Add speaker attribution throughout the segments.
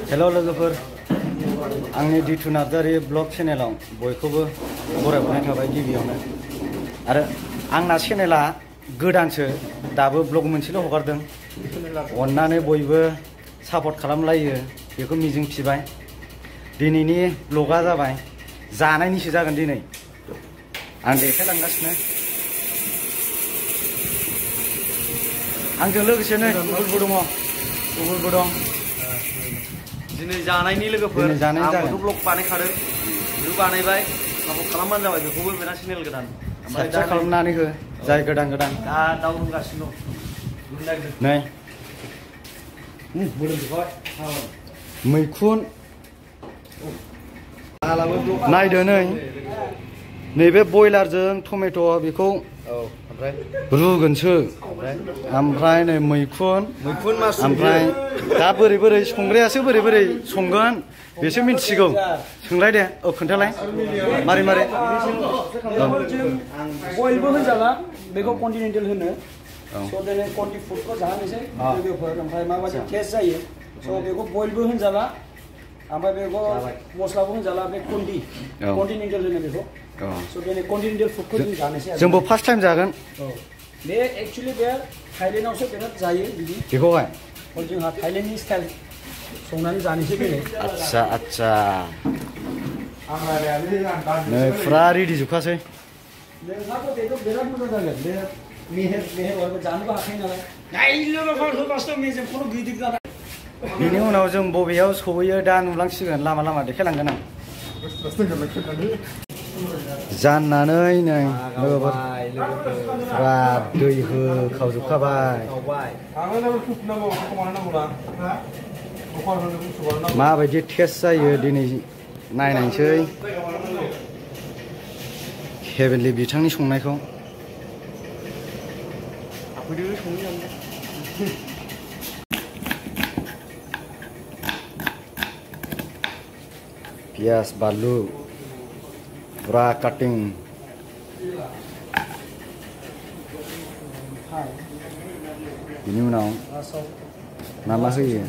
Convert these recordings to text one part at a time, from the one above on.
Speaker 1: hello लोगोफोर आंनि दिथु Narzary blog चेनेलाव बयखौबो बरायहरनाय थाबाय गिबियावनो आरो आंना चेनेला गोदानसो दाबो ब्लग मोनसेल' हगारदों अन्नानै बयबो सापर्ट खालामलायो बेखौ मिजिंथिबाय दिनैनि ब्लगा जाबाय जानायनिसो जागोन दिनै आं देखायलांगासिनो आंजों लोगोसे नै गुबुनबो दं
Speaker 2: दिनै जानायनि लोगोफोर आंबोथ' ब्लग बानायखादों बेखौ बानायबाय सापर्ट खालामबानो जाबाय बेखौबो बेना चेनेल गोदान
Speaker 1: साबस्क्राइब खालामनानै हो जाय गोदान
Speaker 2: दा दाउ होगासिनो दं
Speaker 1: नै मैखुन नायदो नै नैबे बयलारजों टमेट' बेखौ रुगोनसो ओमफ्राय नै मैखुन ओमफ्राय दा बोरै संग्रायासो बोरै संगोन बेसो मिन्थिगौ सोंलाय दे खोन्थालाय मारै
Speaker 3: बयलबो होनजाला बेखौ कन्टिनेन्टेल होनो स' दिनै कन्टि फुडखौ जाहोनोसै लोगोफोर ओमफ्राय माबायदि टेस्ट जायो स' बेखौ बयलबो होनजाला ओमफ्राय बेखौ मस्लाबो होनजाला बे कन्टिनेन्टेल होनो बेखौ स' दिनै कन्टिनेन्टेल फुडखौ जों जानोसै
Speaker 1: जोंबो फार्स्ट टाइम जागोन
Speaker 3: बे एक्सुवेलि बे थाइलेण्डआवसो बिराद जायो बिदि
Speaker 1: बेखौहाय
Speaker 3: जोंहा थाइलेण्डनि स्टाइल संनानै जानोसै दिनै
Speaker 1: आच्छा नै फुरा रेडि जोबखासै
Speaker 3: नोंहाबो बेखौ बिराद मोजां जागोन बे मेहेरबो जानोबो हाखायो नालाय नाय लोगोफोर होगासिनो मेजेमखौनो गिदिर जानाय
Speaker 1: बिनि उनाव जों बबेयाव सहैयो दा नुलांसिगोन लामा देखायलांगोन आं जाननानै नै लोगोफोर फुरा दै होखावजोबखाबाय माबायदि टेस्ट जायो दिनै नायनायसै हेभेनलि बिथांनि संनायखौ पियाज बानलु फुरा काटिं बिनि उनाव मा होयो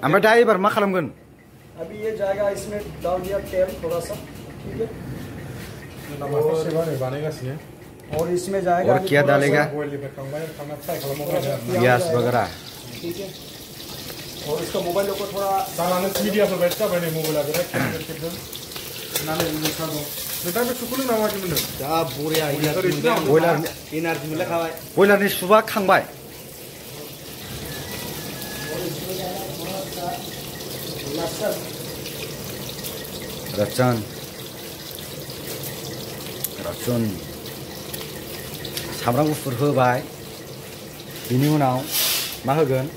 Speaker 1: ओमफ्राय दा एबार मा खालामगोन
Speaker 3: अभी ये जाएगा इसमें डाल दिया तेल थोड़ा सा ठीक है और इसमें जाएगा
Speaker 1: और क्या डालेगा प्याज वगैरह
Speaker 3: ठीक है और इसका मोबाइल को थोड़ा मीडिया पर बैठता बने मोबाइल
Speaker 1: बयलारनि सुबा खांबाय रसुन सामब्राम गुफुर होबाय बिनि उनाव मा होगोन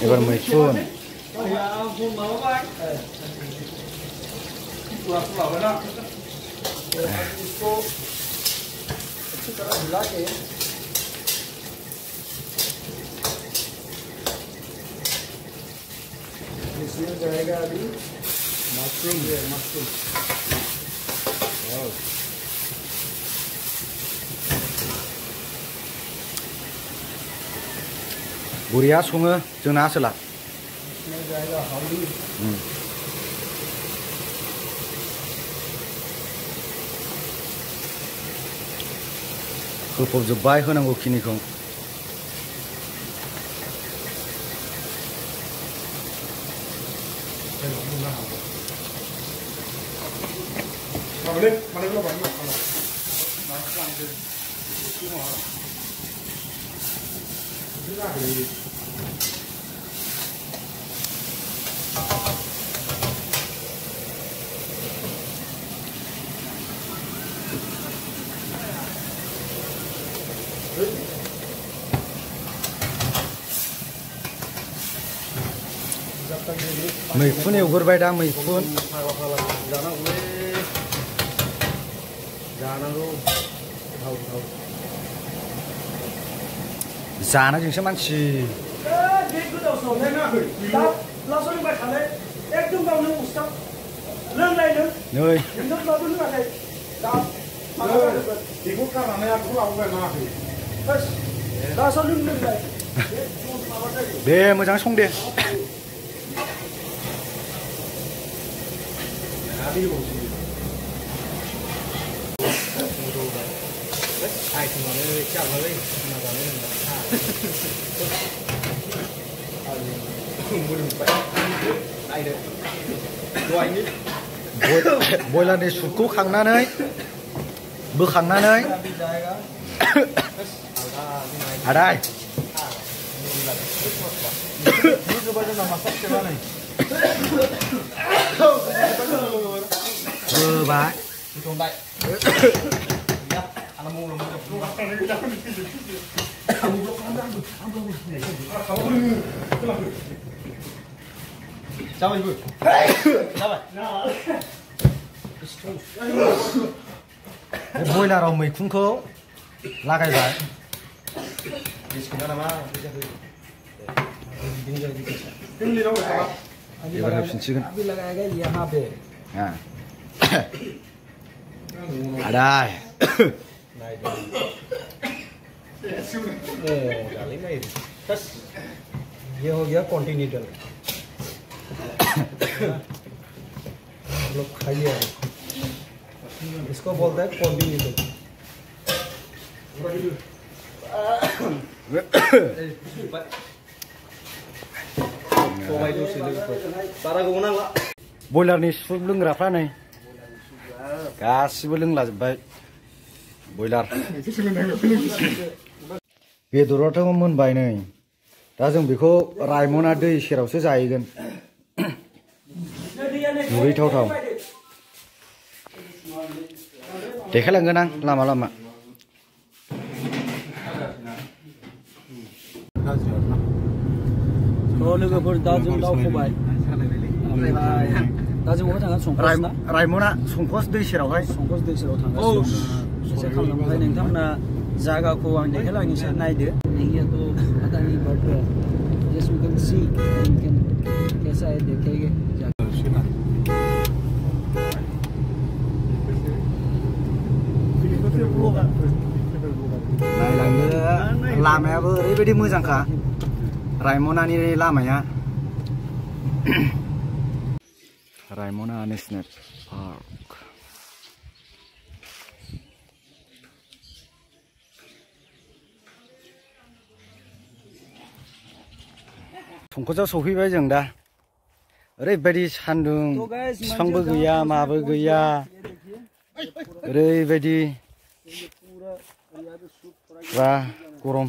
Speaker 1: एबार मैखुन
Speaker 3: इसको अच्छी तरह हिला के इसमें जाएगा अभी मशरूम
Speaker 1: बुरिया सङो जोंना आसोला
Speaker 3: इसमें जाएगा हल्दी
Speaker 1: होफबजोब्बाय होनांगौ खिनिखौ मैखुन एवग्रोबाय दा मैखुन जानायजोंसो मानसि
Speaker 3: बे गोदाव सोराव नायाखै लास्टआव लोंबाय थानाय एकदम गावनो उस्ताव लोंलाय लों
Speaker 1: नै
Speaker 3: नोंथांब्लाबो लोङाखै दा
Speaker 4: बेखौ गारनानै आरो बेखौ लाबोबाय नाङाखै
Speaker 3: लास्टआव लोंलाय
Speaker 1: दे मोजां सं दे बयलारनि सुपखौ खांनानै बोखांनानै आदाय होबाय बयलाराव मैखुनखौ लागायबाय एबार होफिनसिगोन आदाय
Speaker 3: ये हो गया कॉन्टिनेंटल लोग खाइए इसको बोलते हैं कॉन्टिनेंटल
Speaker 1: बयलारनि सुप लोंग्राफ्रा नै गासिबो लोंलाजोब्बाय बयलार बेदराथ' मोनबाय नै दा जों बेखौ रायमना दै सेरावसो जाहैगोन दुगैथावथाव देखायलांगोन आं लामा लामा
Speaker 3: लोगोफोर दा जों दावखोबाय दा जों बहा थांगोन संकस ना
Speaker 1: रायमना संकस दै सेरावहाय
Speaker 3: संकस दै सेराव थांगासिनो एसे खालामनाय नोंथांमोना जायगाखौ आं देखायलांनोसै नायदो तो Adani but just we can see and can कैसा है देखेंगे
Speaker 1: नायलांदो लामायाबो ओरैबायदि मोजांखा रायमनानि लामाया रायमना नेशनेल पार्क संकसआव सफैबाय जों दा ओरैबायदि सान्दुं बिफांबो गैया माबो गैया ओरैबायदि बा गरम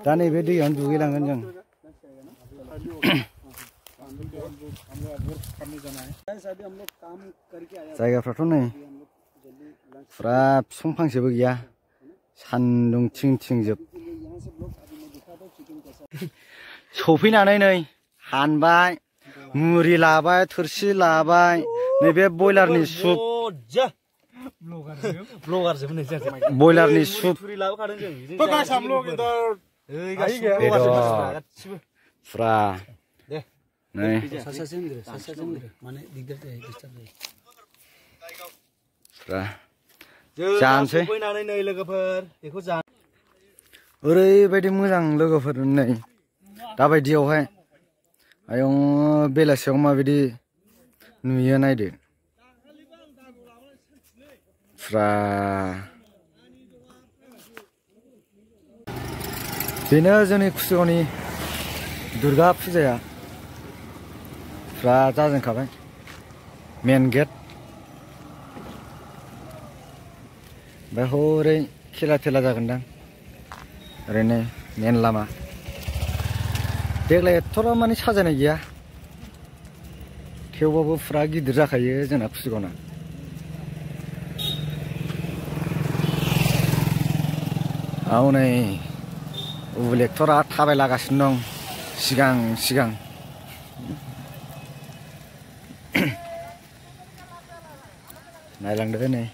Speaker 1: दा नैबे दैयावनो दुगैलांगोन जों जायगाफ्राथ' नै फुरा बिफां फांसेबो गैया सान्दुं थिं थिं जोब सफैनानै नै हानबाय मुरि लाबाय थोरसि लाबाय नैबे बयलारनि सुप बयलारनि सुप फुरा नै फुरा जानोसै ओरैबायदि मोजां लोगोफोर नै दाबायदियावहाय आयं बेलासियाव माबायदि नुयो नायदो फुरा बेनो जोंनि कुसुगावनि दुर्गा फुजाया फुरा जाजेनखाबाय मेन गेट ओमफ्राय हरै खेला थेला जागोनदां ओरैनो मेन लामा देग्लाय एथ'रा माने साजायनाय गैया थेवबाबो फुरा गिदिर जाखायो जोंना कुसुगावना हनै उलेक्टरा थाबायलागासिनो दं सिगां सिगां नायलांदो नै